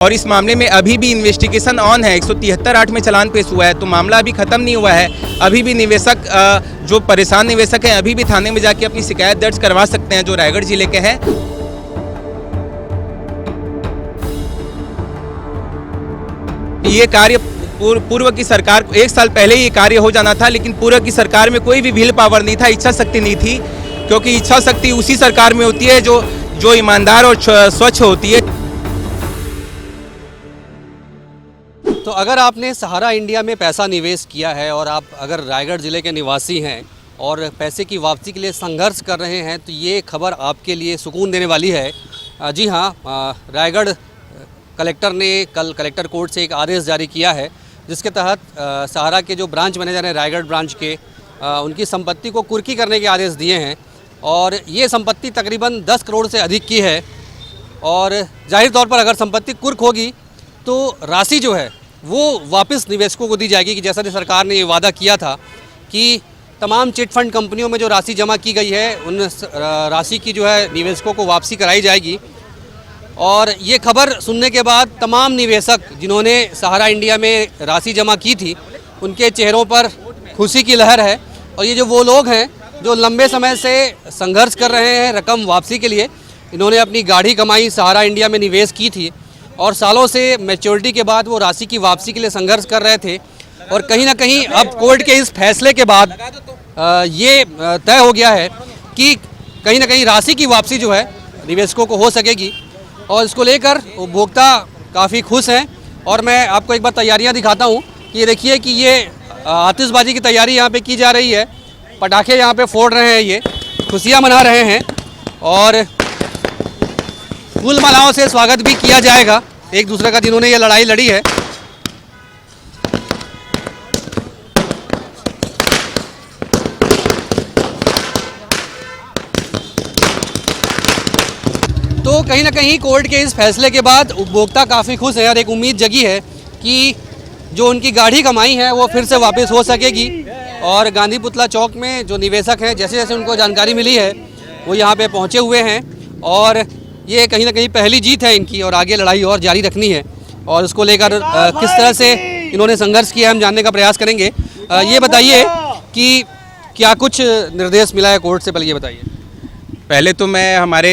और इस मामले में अभी भी इन्वेस्टिगेशन ऑन है। 173(8) में चालान पेश हुआ है, तो मामला अभी खत्म नहीं हुआ है। अभी भी निवेशक जो परेशान निवेशक हैं अभी भी थाने में जाके अपनी शिकायत दर्ज करवा सकते हैं, जो रायगढ़ जिले के हैं। ये कार्य पूर्व की सरकार को 1 साल पहले ये कार्य हो जाना था, लेकिन पूर्व की सरकार में कोई भी विल पावर नहीं था, इच्छा शक्ति नहीं थी, क्योंकि इच्छा शक्ति उसी सरकार में होती है जो ईमानदार और स्वच्छ होती है। तो अगर आपने सहारा इंडिया में पैसा निवेश किया है और आप अगर रायगढ़ ज़िले के निवासी हैं और पैसे की वापसी के लिए संघर्ष कर रहे हैं, तो ये खबर आपके लिए सुकून देने वाली है। जी हाँ, रायगढ़ कलेक्टर ने कल कलेक्टर कोर्ट से एक आदेश जारी किया है, जिसके तहत सहारा के जो ब्रांच मैनेजर हैं रायगढ़ ब्रांच के, उनकी संपत्ति को कुर्की करने के आदेश दिए हैं। और ये संपत्ति तकरीबन 10 करोड़ से अधिक की है। और जाहिर तौर पर अगर संपत्ति कुर्क होगी तो राशि जो है वो वापस निवेशकों को दी जाएगी, कि जैसा कि सरकार ने ये वादा किया था कि तमाम चिट फंड कंपनियों में जो राशि जमा की गई है उन राशि की जो है निवेशकों को वापसी कराई जाएगी। और ये खबर सुनने के बाद तमाम निवेशक जिन्होंने सहारा इंडिया में राशि जमा की थी, उनके चेहरों पर खुशी की लहर है। और ये जो वो लोग हैं जो लंबे समय से संघर्ष कर रहे हैं रकम वापसी के लिए, इन्होंने अपनी गाढ़ी कमाई सहारा इंडिया में निवेश की थी और सालों से मैच्योरिटी के बाद वो राशि की वापसी के लिए संघर्ष कर रहे थे। और कहीं ना कहीं अब कोर्ट के इस फैसले के बाद ये तय हो गया है कि कहीं ना कहीं राशि की वापसी जो है निवेशकों को हो सकेगी। और इसको लेकर उपभोक्ता काफ़ी खुश हैं। और मैं आपको एक बार तैयारियां दिखाता हूं कि ये देखिए कि ये आतिशबाजी की तैयारी यहाँ पे की जा रही है, पटाखे यहाँ पे फोड़ रहे हैं, ये खुशियाँ मना रहे हैं और फूल मालाओं से स्वागत भी किया जाएगा एक दूसरे का, जिन्होंने ये लड़ाई लड़ी है। तो कहीं ना कहीं कोर्ट के इस फैसले के बाद उपभोक्ता काफ़ी खुश है और एक उम्मीद जगी है कि जो उनकी गाढ़ी कमाई है वो फिर से वापस हो सकेगी। और गांधी पुतला चौक में जो निवेशक हैं, जैसे जैसे उनको जानकारी मिली है वो यहाँ पे पहुँचे हुए हैं और ये कहीं ना कहीं पहली जीत है इनकी, और आगे लड़ाई और जारी रखनी है। और उसको लेकर किस तरह से इन्होंने संघर्ष किया हम जानने का प्रयास करेंगे। ये बताइए कि क्या कुछ निर्देश मिला है कोर्ट से, पहले ये बताइए। पहले तो मैं हमारे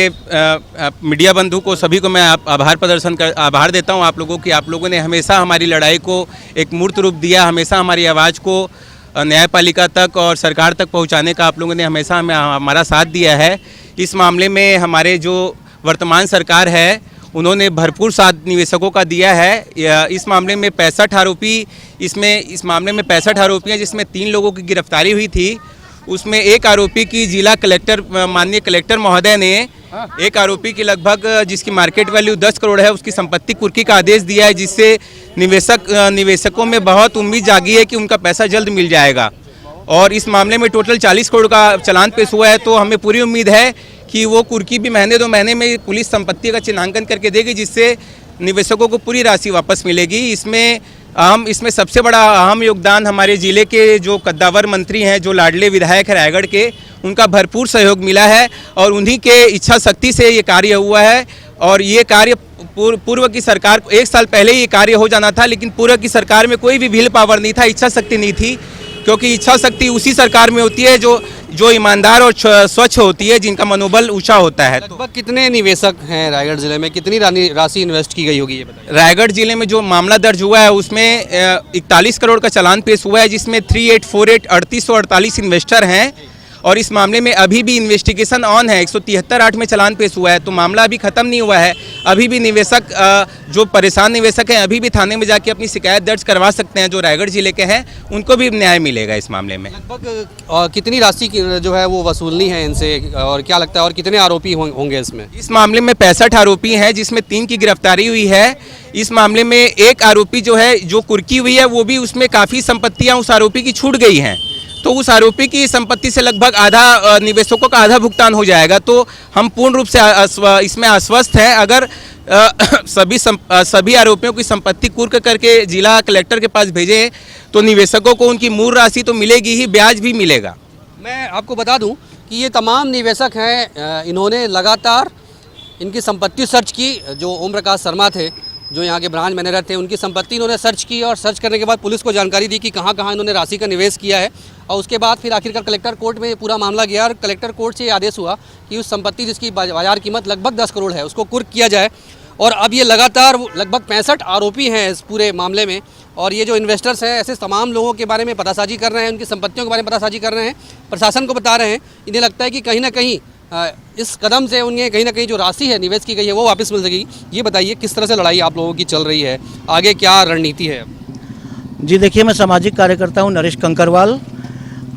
मीडिया बंधु को सभी को मैं आभार देता हूं आप लोगों की। आप लोगों ने हमेशा हमारी लड़ाई को एक मूर्त रूप दिया, हमेशा हमारी आवाज़ को न्यायपालिका तक और सरकार तक पहुंचाने का आप लोगों ने हमेशा हमारा साथ दिया है। इस मामले में हमारे जो वर्तमान सरकार है उन्होंने भरपूर साथ निवेशकों का दिया है। इस मामले में 65 आरोपी इस मामले में 65 आरोपी हैं, जिसमें 3 लोगों की गिरफ्तारी हुई थी। उसमें एक आरोपी की जिला कलेक्टर माननीय कलेक्टर महोदय ने एक आरोपी की लगभग जिसकी मार्केट वैल्यू 10 करोड़ है उसकी संपत्ति कुर्की का आदेश दिया है, जिससे निवेशकों में बहुत उम्मीद जागी है कि उनका पैसा जल्द मिल जाएगा। और इस मामले में टोटल 40 करोड़ का चालान पेश हुआ है, तो हमें पूरी उम्मीद है कि वो कुर्की भी महीने 2 महीने में पुलिस संपत्ति का चिन्हांकन करके देगी, जिससे निवेशकों को पूरी राशि वापस मिलेगी। इसमें सबसे बड़ा अहम योगदान हमारे ज़िले के जो कद्दावर मंत्री हैं, जो लाडले विधायक हैं रायगढ़ के, उनका भरपूर सहयोग मिला है और उन्हीं के इच्छा शक्ति से ये कार्य हुआ है। और ये कार्य पूर्व की सरकार को 1 साल पहले ये कार्य हो जाना था, लेकिन पूर्व की सरकार में कोई भी विल पावर नहीं था, इच्छा शक्ति नहीं थी, क्योंकि इच्छा शक्ति उसी सरकार में होती है जो ईमानदार और स्वच्छ होती है, जिनका मनोबल ऊंचा होता है। लगभग कितने निवेशक हैं रायगढ़ जिले में, कितनी राशि इन्वेस्ट की गई होगी ये बताइए। रायगढ़ जिले में जो मामला दर्ज हुआ है उसमें 41 करोड़ का चालान पेश हुआ है, जिसमें 3848 3848 इन्वेस्टर हैं। और इस मामले में अभी भी इन्वेस्टिगेशन ऑन है। 173(8) में चालान पेश हुआ है, तो मामला अभी खत्म नहीं हुआ है। अभी भी निवेशक जो परेशान निवेशक हैं अभी भी थाने में जाके अपनी शिकायत दर्ज करवा सकते हैं, जो रायगढ़ जिले के हैं, उनको भी न्याय मिलेगा इस मामले में। लगभग कितनी राशि जो है वो वसूलनी है इनसे, और क्या लगता है और कितने आरोपी होंगे इसमें? इस मामले में 65 आरोपी हैं, जिसमें 3 की गिरफ्तारी हुई है। इस मामले में एक आरोपी जो है जो कुर्की हुई है, वो भी उसमें काफ़ी संपत्तियाँ उस आरोपी की छूट गई हैं, तो उस आरोपी की संपत्ति से लगभग आधा निवेशकों का आधा भुगतान हो जाएगा। तो हम पूर्ण रूप से इसमें आश्वस्त हैं। अगर सभी आरोपियों की संपत्ति कुर्क करके जिला कलेक्टर के पास भेजें तो निवेशकों को उनकी मूल राशि तो मिलेगी ही, ब्याज भी मिलेगा। मैं आपको बता दूं कि ये तमाम निवेशक हैं, इन्होंने लगातार इनकी संपत्ति सर्च की। जो ओम प्रकाश शर्मा थे जो यहाँ के ब्रांच मैनेजर थे, उनकी संपत्ति इन्होंने सर्च की और सर्च करने के बाद पुलिस को जानकारी दी कि कहाँ कहाँ इन्होंने राशि का निवेश किया है। और उसके बाद फिर आखिरकार कलेक्टर कोर्ट में पूरा मामला गया और कलेक्टर कोर्ट से ये आदेश हुआ कि उस संपत्ति जिसकी बाजार कीमत लगभग 10 करोड़ है उसको कुर्क किया जाए। और अब ये लगातार लगभग 65 आरोपी हैं इस पूरे मामले में। और ये जो इन्वेस्टर्स हैं ऐसे तमाम लोगों के बारे में पतासाजी कर रहे हैं, उनकी संपत्तियों के बारे में पतासाजी कर रहे हैं, प्रशासन को बता रहे हैं। इन्हें लगता है कि कहीं ना कहीं इस कदम से उन्हें कहीं ना कहीं जो राशि है निवेश की गई है वो वापस मिल सकेगी। ये बताइए किस तरह से लड़ाई आप लोगों की चल रही है, आगे क्या रणनीति है? जी देखिए, मैं सामाजिक कार्यकर्ता हूं नरेश कंकरवाल,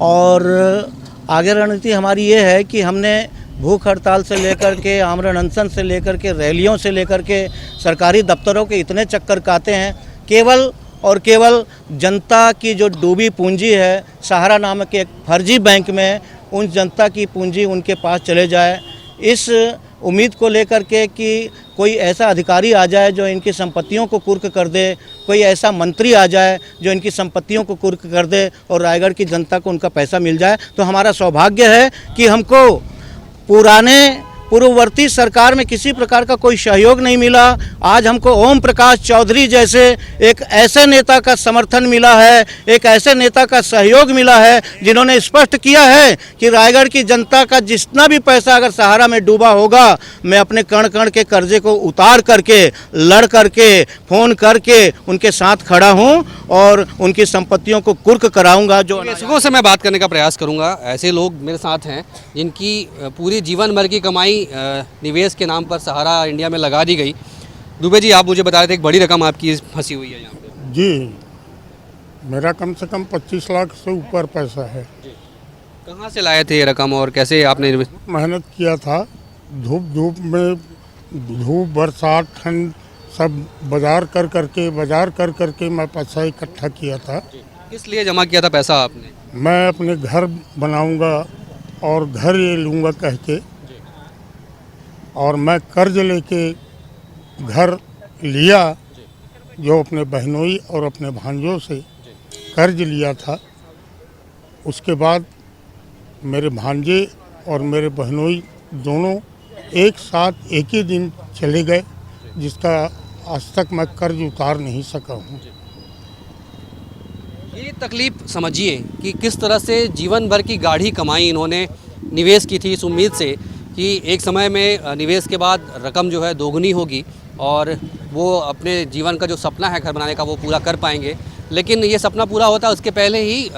और आगे रणनीति हमारी ये है कि हमने भूख हड़ताल से लेकर के आमरण अनशन से लेकर के रैलियों से लेकर के सरकारी दफ्तरों के इतने चक्कर काटे हैं, केवल और केवल जनता की जो डूबी पूंजी है सहारा नामक एक फर्जी बैंक में, उन जनता की पूंजी उनके पास चले जाए, इस उम्मीद को लेकर के कि कोई ऐसा अधिकारी आ जाए जो इनकी संपत्तियों को कुर्क कर दे, कोई ऐसा मंत्री आ जाए जो इनकी संपत्तियों को कुर्क कर दे और रायगढ़ की जनता को उनका पैसा मिल जाए। तो हमारा सौभाग्य है कि हमको पूर्ववर्ती सरकार में किसी प्रकार का कोई सहयोग नहीं मिला। आज हमको ओम प्रकाश चौधरी जैसे एक ऐसे नेता का समर्थन मिला है, एक ऐसे नेता का सहयोग मिला है जिन्होंने स्पष्ट किया है कि रायगढ़ की जनता का जितना भी पैसा अगर सहारा में डूबा होगा, मैं अपने कण कण के कर्जे को उतार करके, लड़ करके, फ़ोन करके उनके साथ खड़ा हूं और उनकी संपत्तियों को कुर्क कराऊंगा। जो निवेशकों से मैं बात करने का प्रयास करूंगा। ऐसे लोग मेरे साथ हैं जिनकी पूरी जीवन भर की कमाई निवेश के नाम पर सहारा इंडिया में लगा दी गई। दुबे जी, आप मुझे बता रहे थे एक बड़ी रकम आपकी फंसी हुई है यहाँ पे। जी, मेरा कम से कम 25 लाख से ऊपर पैसा है। कहाँ से लाए थे ये रकम और कैसे आपने मेहनत किया था, धूप में, धूप बरसात ठंड सब बाजार कर करके मैं पैसा इकट्ठा किया था। किस लिए जमा किया था पैसा आपने? मैं अपने घर बनाऊंगा और घर ये लूँगा कह के, और मैं कर्ज लेके घर लिया, जो अपने बहनोई और अपने भांजों से कर्ज लिया था। उसके बाद मेरे भांजे और मेरे बहनोई दोनों एक साथ एक ही दिन चले गए, जिसका आज तक मैं कर्ज उतार नहीं सका हूँ। ये तकलीफ समझिए कि किस तरह से जीवन भर की गाढ़ी कमाई इन्होंने निवेश की थी इस उम्मीद से कि एक समय में निवेश के बाद रकम जो है दोगुनी होगी और वो अपने जीवन का जो सपना है घर बनाने का वो पूरा कर पाएंगे। लेकिन ये सपना पूरा होता उसके पहले ही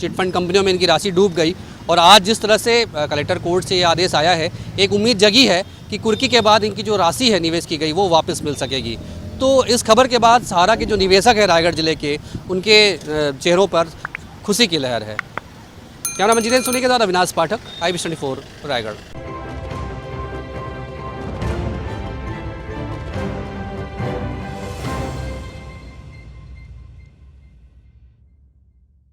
चिट फंड कंपनियों में इनकी राशि डूब गई। और आज जिस तरह से कलेक्टर कोर्ट से ये आदेश आया है, एक उम्मीद जगी है कि कुर्की के बाद इनकी जो राशि है निवेश की गई वो वापस मिल सकेगी। तो इस खबर के बाद सहारा के जो निवेशक हैं रायगढ़ जिले के, उनके चेहरों पर खुशी की लहर है। कैमरामैन जितेंद्र सोनी के साथ अविनाश पाठक, IBC 24 रायगढ़।